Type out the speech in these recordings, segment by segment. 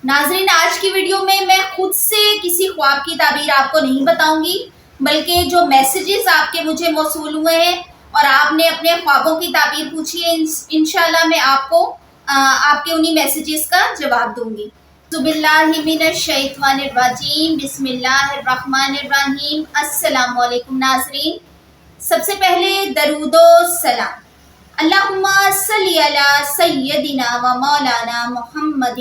ناظرین، آج کی ویڈیو میں خود سے کسی خواب کی تعبیر آپ کو نہیں بتاؤں گی، بلکہ جو میسیجز آپ کے مجھے موصول ہوئے ہیں اور آپ نے اپنے خوابوں کی تعبیر پوچھی ہے، انشاءاللہ میں آپ کو آپ کے انہی میسیجز کا جواب دوں گی۔ اعوذ باللہ من الشیطان الرجیم، بسم اللہ الرحمن الرحیم۔ السلام علیکم ناظرین، سب سے پہلے درود و سلام۔ اللہم صلی علی سیدنا و مولانا محمد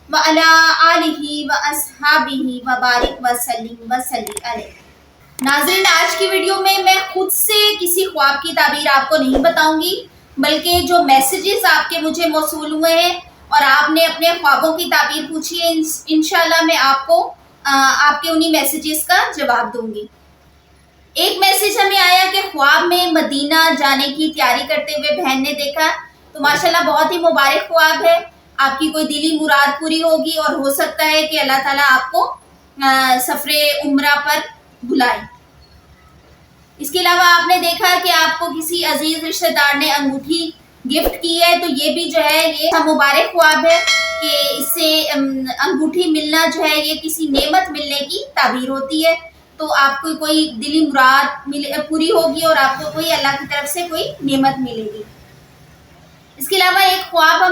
وعلی آلہ و اصحابہ وبارک وسلم وصلی علیہ۔ ناظرین، آج کی ویڈیو میں خود سے کسی خواب کی تعبیر آپ کو نہیں بتاؤں گی، بلکہ جو میسیجز آپ کے مجھے موصول ہوئے ہیں اور آپ نے اپنے خوابوں کی تعبیر پوچھی ہے، انشاءاللہ میں آپ کو آپ کے انہی میسیجز کا جواب دوں گی۔ ایک میسیج ہمیں آیا کہ خواب میں مدینہ جانے کی تیاری کرتے ہوئے بہن نے دیکھا، تو ماشاءاللہ بہت ہی مبارک خواب ہے، آپ کی کوئی دلی مراد پوری ہوگی اور ہو سکتا ہے کہ اللہ تعالیٰ آپ کو سفر عمرہ پر بلائے۔ اس کے علاوہ آپ نے دیکھا کہ آپ کو کسی عزیز رشتہ دار نے انگوٹھی گفٹ کی ہے، تو یہ بھی جو ہے یہ مبارک خواب ہے کہ اس سے انگوٹھی ملنا جو ہے یہ کسی نعمت ملنے کی تعبیر ہوتی ہے، تو آپ کو کوئی دلی مراد پوری ہوگی اور آپ کو کوئی اللہ کی طرف سے کوئی نعمت ملے گی۔ اس کے علاوہ ایک خواب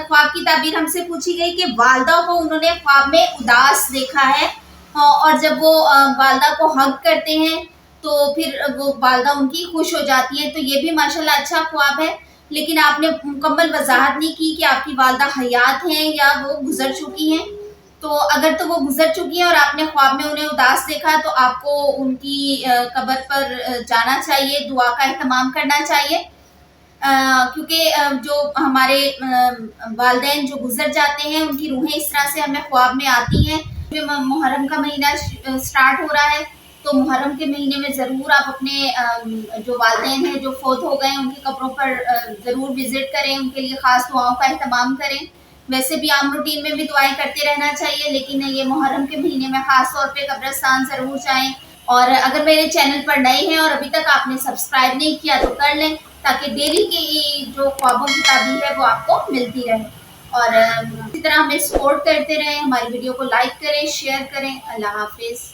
خواب کی تعبیر ہم سے پوچھی گئی کہ والدہ کو انہوں نے خواب میں اداس دیکھا ہے، اور جب وہ والدہ کو ہگ کرتے ہیں تو پھر وہ والدہ ان کی خوش ہو جاتی ہیں، تو یہ بھی ماشاءاللہ اچھا خواب ہے، لیکن آپ نے مکمل وضاحت نہیں کی کہ آپ کی والدہ حیات ہیں یا وہ گزر چکی ہیں۔ تو اگر تو وہ گزر چکی ہیں اور آپ نے خواب میں انہیں اداس دیکھا تو آپ کو ان کی قبر پر جانا چاہیے، دعا کا اہتمام کرنا چاہیے، کیونکہ جو ہمارے والدین جو گزر جاتے ہیں ان کی روحیں اس طرح سے ہمیں خواب میں آتی ہیں۔ محرم کا مہینہ سٹارٹ ہو رہا ہے، تو محرم کے مہینے میں ضرور آپ اپنے جو والدین ہیں جو فوت ہو گئے ہیں ان کی قبروں پر ضرور وزٹ کریں، ان کے لیے خاص دعاؤں کا اہتمام کریں۔ ویسے بھی عام روٹین میں بھی دعائیں کرتے رہنا چاہیے، لیکن یہ محرم کے مہینے میں خاص طور پہ قبرستان ضرور جائیں۔ اور اگر میرے چینل پر نئے ہیں اور ابھی تک آپ نے سبسکرائب نہیں کیا تو کر لیں، تاکہ ڈیلی کی جو خوابوں کی تعبیر ہے وہ آپ کو ملتی رہے، اور اسی طرح ہمیں سپورٹ کرتے رہیں، ہماری ویڈیو کو لائک کریں، شیئر کریں۔ اللہ حافظ۔